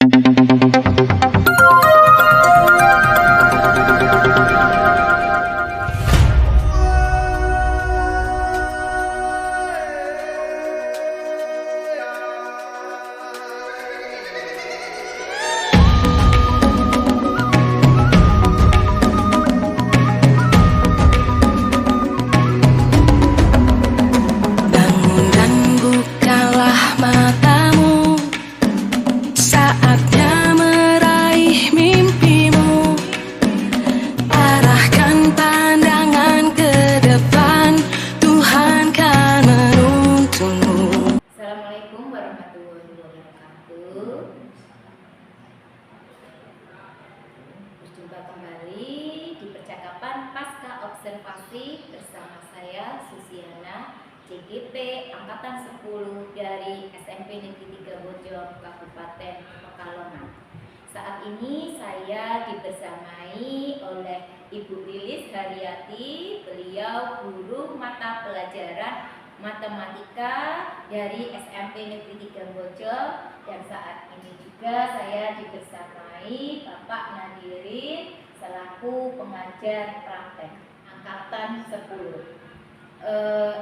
Berjumpa kembali di percakapan pasca observasi bersama saya Susiana, CGP Angkatan 10 dari SMP Negeri 3 Bojong, Kabupaten Pekalongan. Saat ini saya dibersamai oleh Ibu Lilis Haryati, beliau guru mata pelajaran matematika dari SMP Negeri 3 Bojong, dan saat ini juga saya dibersamai Bapak Nadirin selaku pengajar praktek angkatan 10.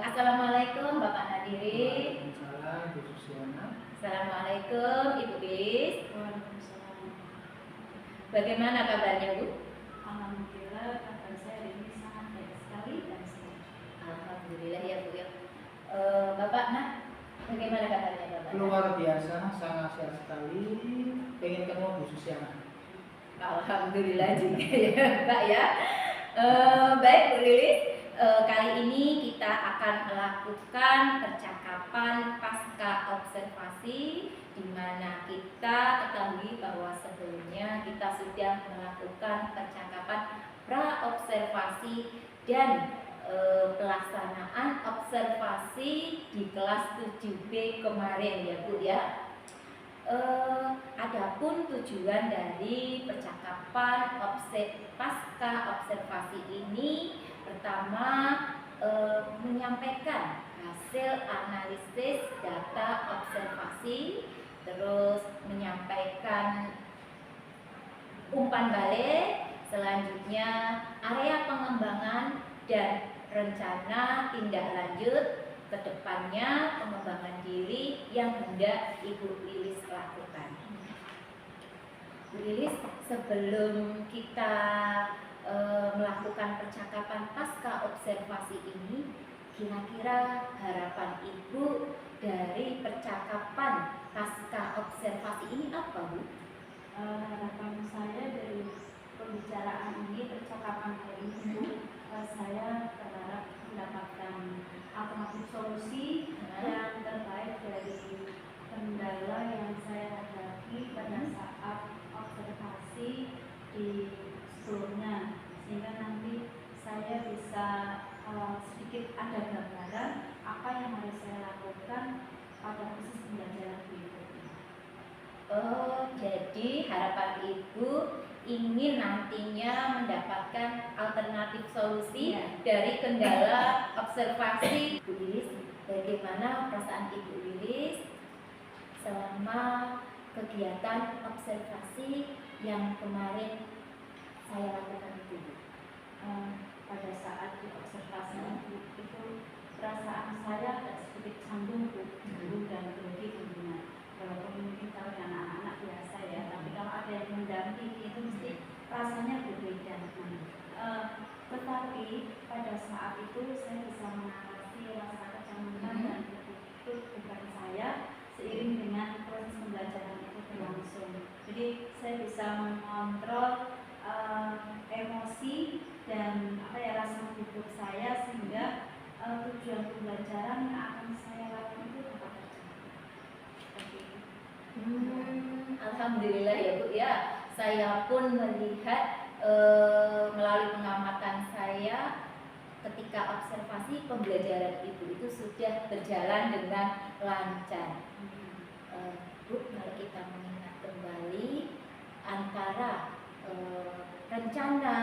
Assalamualaikum Bapak Nadirin. Waalaikumsalam Bu Susiana. Assalamualaikum Ibu Lilis. Waalaikumsalam. Bagaimana kabarnya Bu? Alhamdulillah, kabar saya ini sangat baik sekali dan sehat. Alhamdulillah ya Bu ya. Bapak Nah, bagaimana kabarnya Bapak? Luar biasa, sangat sehat sekali. Pengen ketemu Bu Susiana. Alhamdulillah juga ya Pak ya. Baik Bu Lilis, kali ini kita akan melakukan percakapan pasca observasi, di mana kita ketahui bahwa sebelumnya kita sudah melakukan percakapan pra observasi dan pelaksanaan observasi di kelas 7B kemarin ya Bu ya. Adapun tujuan dari percakapan pasca observasi ini, pertama menyampaikan hasil analisis data observasi, terus menyampaikan umpan balik, selanjutnya area pengembangan dan rencana tindak lanjut ke depannya pengembangan diri yang hendak Ibu Lilis lakukan. Bu Lilis, sebelum kita melakukan percakapan pasca observasi ini, kira-kira harapan Ibu dari percakapan pasca observasi ini apa Bu? Harapan saya dari pembicaraan ini, percakapan hari ini, saya berharap mendapatkan alternatif solusi yang terbaik dari kendala yang saya hadapi pada saat observasi di sebelumnya, sehingga nanti saya bisa sedikit ada gambaran apa yang harus saya lakukan pada proses pembelajaran berikutnya. Jadi harapan Ibu ingin nantinya mendapatkan alternatif solusi dari kendala observasi. Bu Lilis, bagaimana perasaan Ibu Lilis selama kegiatan observasi yang kemarin saya lakukan itu? Pada saat di observasi itu perasaan saya agak sedikit canggung dan grogi tentunya. Walaupun mungkin kalau yang anak-anak biasa ya, tapi kalau ada yang mendampingi itu mesti rasanya berbeda. Tetapi pada saat itu saya bisa mengatasi rasa kecemasan dan itu bukan saya seiring dengan proses pembelajaran itu berlangsung. Jadi saya bisa mengontrol emosi dan rasa gugup saya, sehingga tujuan pembelajaran yang akan saya lakukan itu dapat tercapai. Alhamdulillah ya Bu ya. Saya pun melihat melalui pengamatan saya ketika observasi pembelajaran Ibu itu sudah berjalan dengan lancar. Bu, kalau kita mengingat kembali antara rencana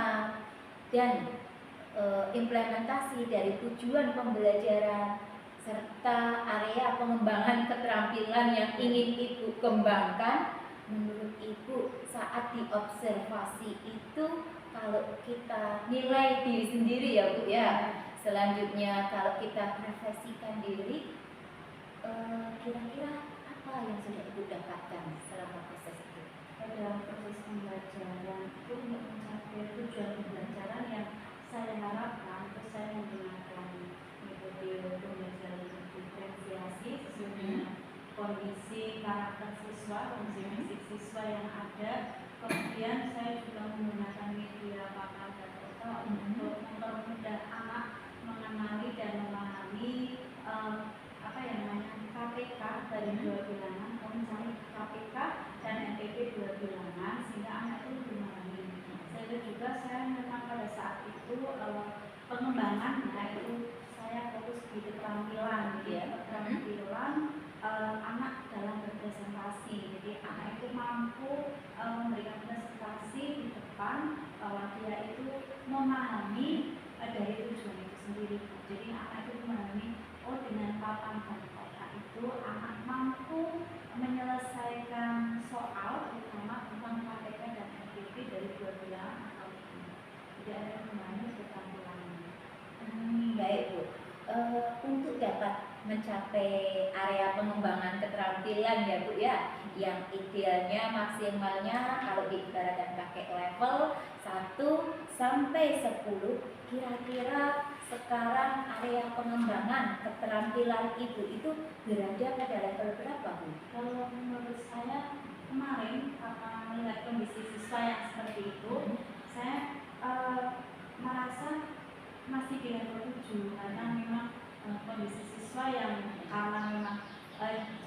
dan implementasi dari tujuan pembelajaran serta area pengembangan keterampilan yang ingin Ibu kembangkan, menurut Ibu saat diobservasi itu kalau kita nilai diri sendiri ya Bu ya, selanjutnya kalau kita refleksikan diri, kira-kira apa yang sudah Ibu dapatkan selama proses itu? Pada proses pembelajaran itu untuk mencapai tujuan pembelajaran yang saya harapkan, terus saya menggunakan metode pembelajaran diferensiasi sesuai dengan kondisi karakter siswa, kondisi fisik siswa yang ada. Kemudian saya juga menggunakan media pakar dan otak untuk mempermudah anak mengenali dan memahami apa yang namanya KPK dari dua bilangan, misalnya KPK dan NPP dua bilangan, sehingga anak itu lebih memahami. Sehingga juga saya memang pada saat itu pengembangannya itu saya fokus di keterampilan, keterampilan anak dalam berpresentasi. Jadi anak itu mampu memberikan presentasi di depan bahwa dia itu memahami dari tujuan itu sendiri. Jadi anak itu memahami, oh dengan papan dan kotak itu anak mampu menyelesaikan soal terutama tentang KPK dan NPP dari dua bilangan atau lebih. Jadi ada yang memahami keterampilan. Baik Bu, untuk dapat mencapai area pengembangan keterampilan ya Bu ya, yang idealnya maksimalnya kalau diibaratkan pakai level 1 sampai 10, kira-kira sekarang area pengembangan keterampilan Ibu itu berada pada level berapa Bu? Kalau menurut saya kemarin karena melihat kondisi siswa yang seperti itu, saya merasa masih di level 7 karena memang kondisi siswa yang karena memang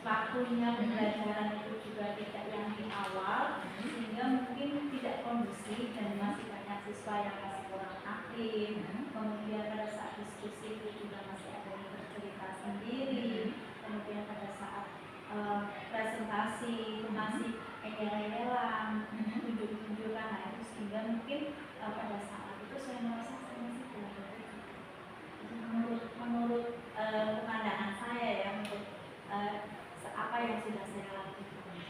waktunya pembelajaran itu juga tidak yang di awal, sehingga mungkin tidak kondusif dan masih banyak siswa yang masih kurang aktif. Kemudian pada saat diskusi itu juga masih ada yang bercerita sendiri. Kemudian pada saat presentasi itu masih engel-engelan, tunjuk-tunjukkan, nah itu sehingga mungkin pada saat itu saya merasa saya masih belum menurut pandangan saya ya, untuk apa yang sudah saya lakukan.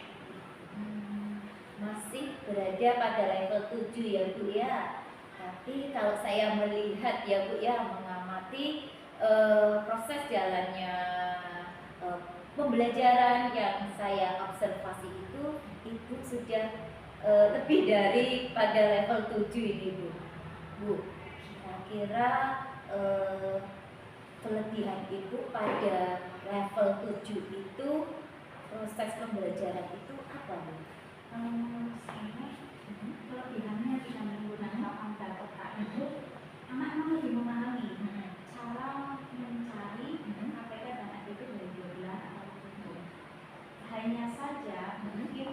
Masih berada pada level 7 ya Bu ya. Tapi kalau saya melihat ya Bu ya, mengamati proses jalannya pembelajaran yang saya observasi itu sudah lebih dari pada level 7 ini Bu. Kira-kira kelebihan Ibu pada level 7 itu proses pembelajaran itu apa Bu? Saya kelebihannya dengan menggunakan papan kotak itu anak memang lebih memahami cara mencari KPK dan NPP dari 12 atau 7. Hanya saja mungkin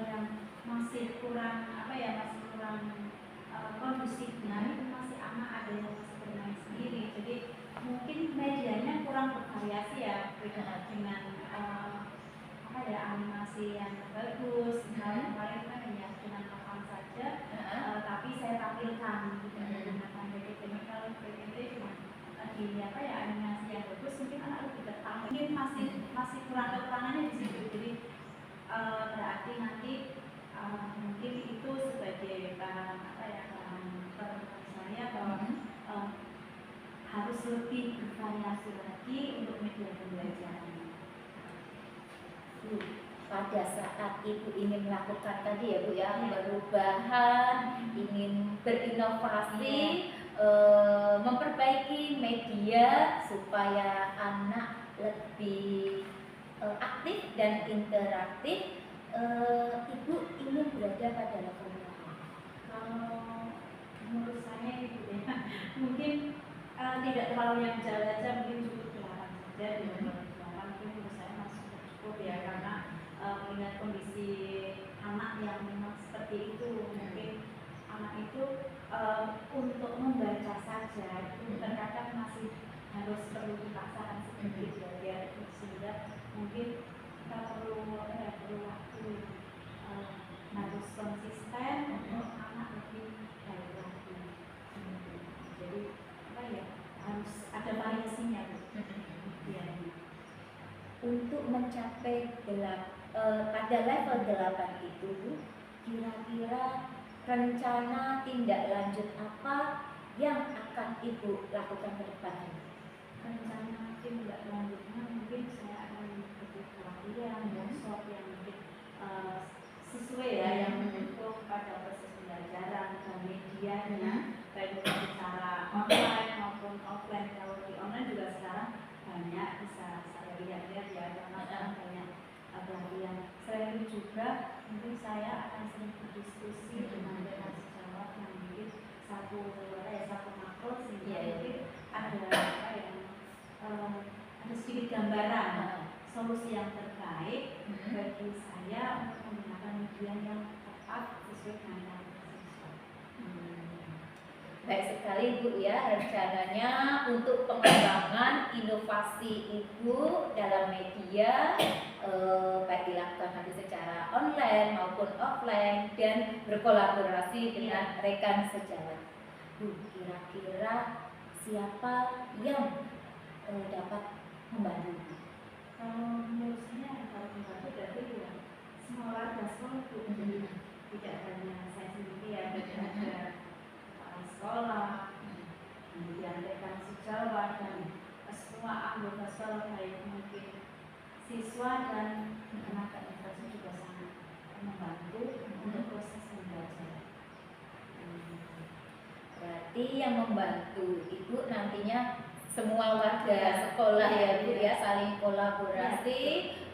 yang masih kurang masih kurang kondusifnya itu masih anak ada yang masih bermain sendiri. Jadi mungkin medianya kurang bervariasi ya, dengan animasi yang bagus. Kemarin kan hanya dengan papan saja, tapi saya tampilkan menggunakan PPT. Kalau PPT cuma di animasi yang bagus, mungkin anak lebih tertarik. Mungkin masih kurang kekurangannya di situ. Jadi berarti nanti mungkin itu sebagai saya bahwa harus lebih bervariasi lagi untuk media pembelajaran. Pada saat Ibu ingin melakukan tadi ya Bu ya, perubahan, ingin berinovasi, memperbaiki media supaya anak lebih aktif dan interaktif, Ibu ingin berada pada level berapa? Kalau menurut saya itu ya, mungkin tidak terlalu yang jauh aja, mungkin cukup 8 saja. Mungkin menurut saya masih cukup ya, karena melihat kondisi anak yang memang seperti itu. Mungkin anak itu untuk membaca saja itu terkadang masih harus perlu dipaksakan sedikit ya, sehingga mungkin kita perlu waktu, harus konsisten untuk anak lebih baik lagi. Jadi harus ada variasinya. Untuk mencapai pada level 8 itu kira-kira rencana tindak lanjut apa yang akan Ibu lakukan ke depannya? Rencana tindak lanjutnya mungkin saya akan ikut pelatihan workshop yang mungkin sesuai ya yang mendukung pada proses pembelajaran dan medianya baik itu secara online maupun offline. Kalau di online juga sekarang banyak bisa saya lihat-lihat ya karena sekarang banyak pelatihan. Selain itu juga mungkin saya akan sering berdiskusi dengan rekan sejawat yang mungkin satu makro sehingga mungkin ada apa ya ada sedikit gambaran solusi yang terbaik bagi saya untuk menggunakan media yang tepat sesuai dengan siswa. Baik sekali Bu ya, rencananya untuk pengembangan inovasi Ibu dalam media baik dilakukan nanti secara online maupun offline dan berkolaborasi dengan rekan sejawat. Bu, kira-kira siapa yang dapat membantu? Kalau menurut saya yang paling membantu dari semua warga sekolah Bu. Tidak hanya saya sendiri ya, tidak ada sekolah, kemudian rekan sejawat dan semua anggota sekolah baik mungkin siswa dan tenaga administrasi juga sangat membantu untuk proses pembelajaran. Berarti yang membantu Ibu nantinya semua warga sekolah ya Bu ya, saling kolaborasi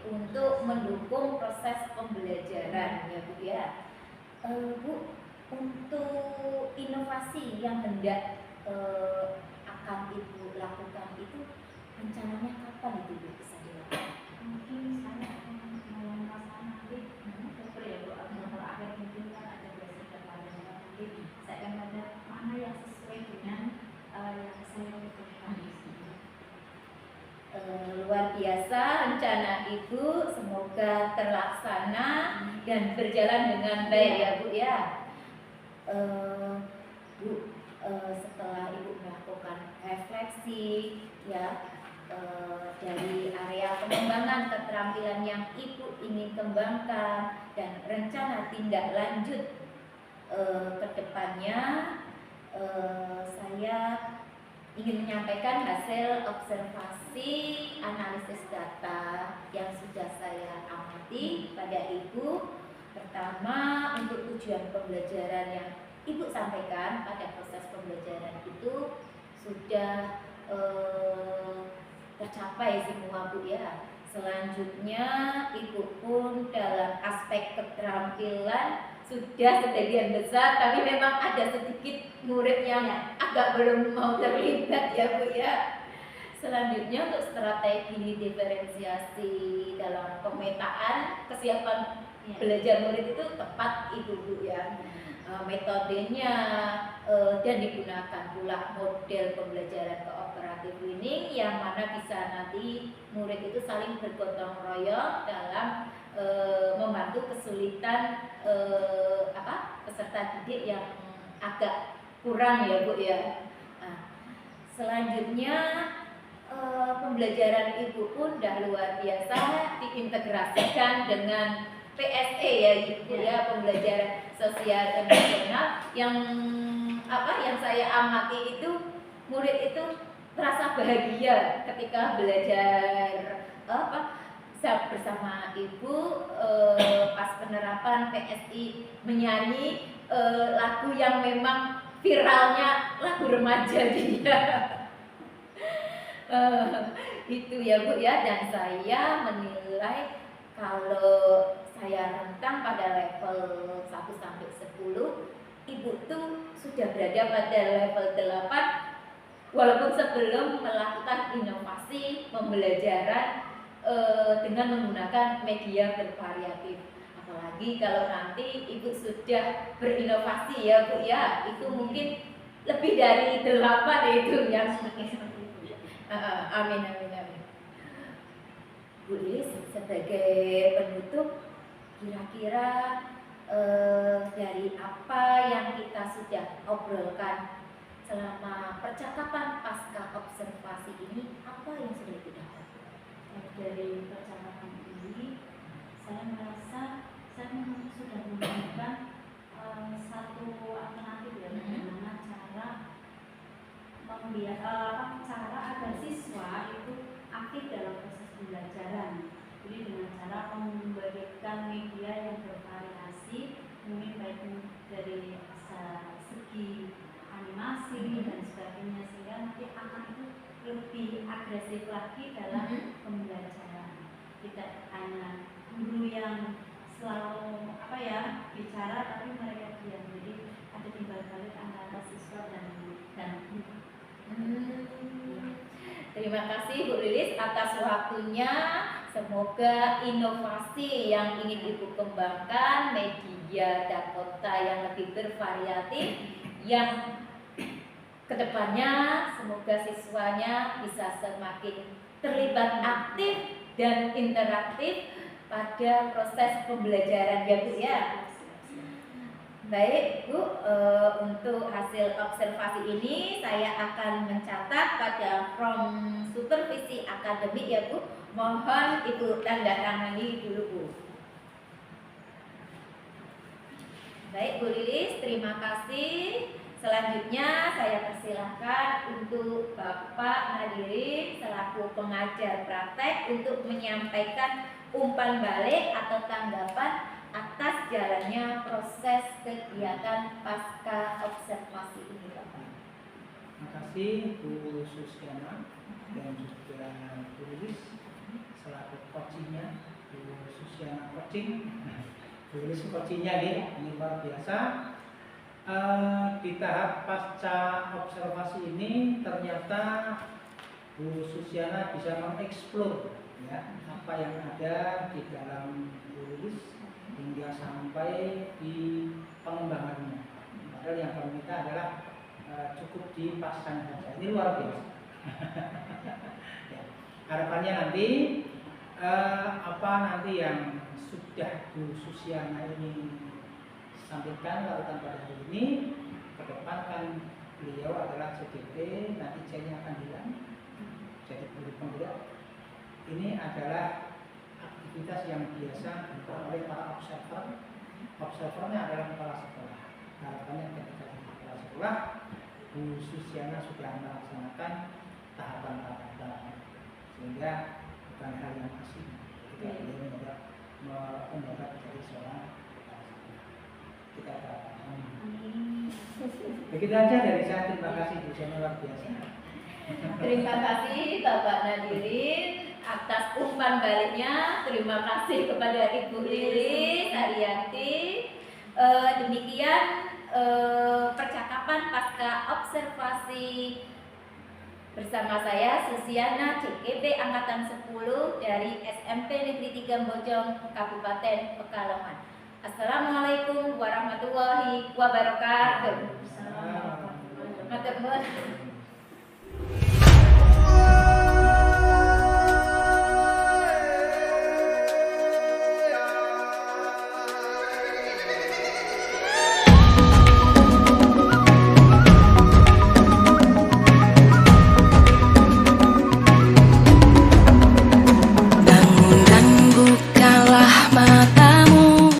untuk mendukung proses pembelajaran ya Bu ya. Bu, untuk inovasi yang hendak akan Ibu lakukan itu rencananya kapan itu Bu bisa dilakukan? Mungkin saya akan mulai masa nanti Oktober ya Bu, atau akhir mungkin kan ada biasa depannya nanti saya akan melihat mana yang sesuai dengan yang saya butuhkan. Luar biasa rencana Ibu, semoga terlaksana dan berjalan dengan baik ya Bu ya. Bu, setelah Ibu melakukan refleksi ya dari area pengembangan keterampilan yang Ibu ingin kembangkan dan rencana tindak lanjut ke depannya, saya ingin menyampaikan hasil observasi analisis data yang sudah saya amati pada Ibu. Pertama, untuk tujuan pembelajaran yang Ibu sampaikan pada proses pembelajaran itu sudah tercapai semua Bu ya. Selanjutnya Ibu pun dalam aspek keterampilan sudah sebagian besar, tapi memang ada sedikit murid yang agak belum mau terlibat ya Bu ya. Selanjutnya untuk strategi diferensiasi dalam pemetaan kesiapan belajar murid itu tepat Ibu Bu ya. Metodenya dan digunakan pula model pembelajaran kooperatif learning yang mana bisa nanti murid itu saling bergotong royong dalam membantu kesulitan peserta didik yang agak kurang ya Bu ya. Selanjutnya pembelajaran Ibu pun dah luar biasa diintegrasikan dengan PSE ya Ibu ya, pembelajaran sosial emosional yang saya amati itu murid itu terasa bahagia ketika belajar bersama Ibu pas penerapan PSI menyanyi lagu yang memang viralnya lagu remaja dia. Itu ya Bu ya, dan saya menilai kalau saya rentang pada level 1 sampai 10, Ibu tuh sudah berada pada level 8 walaupun sebelum melakukan inovasi pembelajaran dengan menggunakan media bervariatif. Apalagi kalau nanti Ibu sudah berinovasi ya Bu ya, itu mungkin lebih dari 8 itu yang amin. Bu Lilis, sebagai penutup, kira-kira dari apa yang kita sudah obrolkan selama percakapan pasca observasi ini, apa yang sudah kita dapat? Dari percakapan ini saya merasa saya memang sudah menemukan satu alternatif ya, bagaimana cara agar siswa itu aktif dalam proses pembelajaran. Jadi dengan cara memberikan media yang bervariasi, mungkin baik dari segi animasi dan sebagainya, sehingga nanti anak itu lebih agresif lagi dalam pembelajaran. Tidak hanya guru yang selalu bicara, tapi mereka diam. Jadi ada timbal balik antara siswa dan guru. Terima kasih Bu Lilis atas waktunya. Semoga inovasi yang ingin Ibu kembangkan, media Dakota yang lebih bervariatif, yang kedepannya semoga siswanya bisa semakin terlibat aktif dan interaktif pada proses pembelajaran ya Bu ya. Baik Bu, untuk hasil observasi ini saya akan mencatat pada form supervisi akademik ya Bu. Mohon Ibu tanda tangani dulu Bu. Baik Bu Lilis, terima kasih. Selanjutnya saya persilahkan untuk Bapak Nadirin selaku pengajar praktek untuk menyampaikan umpan balik atau tanggapan atas jalannya proses kegiatan pasca observasi ini Bapak. Terima kasih Bu Susiana dan juga Bu Lilis selaku coachingnya. Bu Susiana coaching, Bu Lilis coachingnya ini luar biasa. Di tahap pasca observasi ini ternyata Bu Susiana bisa mengeksplor ya apa yang ada di dalam Bu Lilis hingga sampai di pengembangannya. Padahal yang kami minta adalah cukup dipasang saja. Ini luar biasa. Ya. Harapannya nanti apa nanti yang sudah Bu Susiana ini sampaikan lakukan pada hari ini, ke depan kan beliau adalah CDP, nanti C-nya akan hilang, jadi guru penggerak. Ini adalah aktivitas yang biasa dilakukan oleh para observer. Observernya adalah kepala sekolah. Harapannya ketika di kepala sekolah, Bu Susiana sudah melaksanakan tahapan-tahapan, sehingga bukan hal yang asing. Kita mendapat dari seorang kita dapat. Begitu aja dari saya. Terima kasih Bu Susiana, luar biasa. Terima kasih Bapak Nadirin atas umpan baliknya. Terima kasih kepada Ibu Lilis Ariyanti. Demikian percakapan pasca observasi bersama saya Susiana CKP Angkatan 10 dari SMP Negeri 3 Bojong Kabupaten Pekalongan. Assalamualaikum warahmatullahi wabarakatuh. Assalamualaikum warahmatullahi wabarakatuh. Matur nuwun.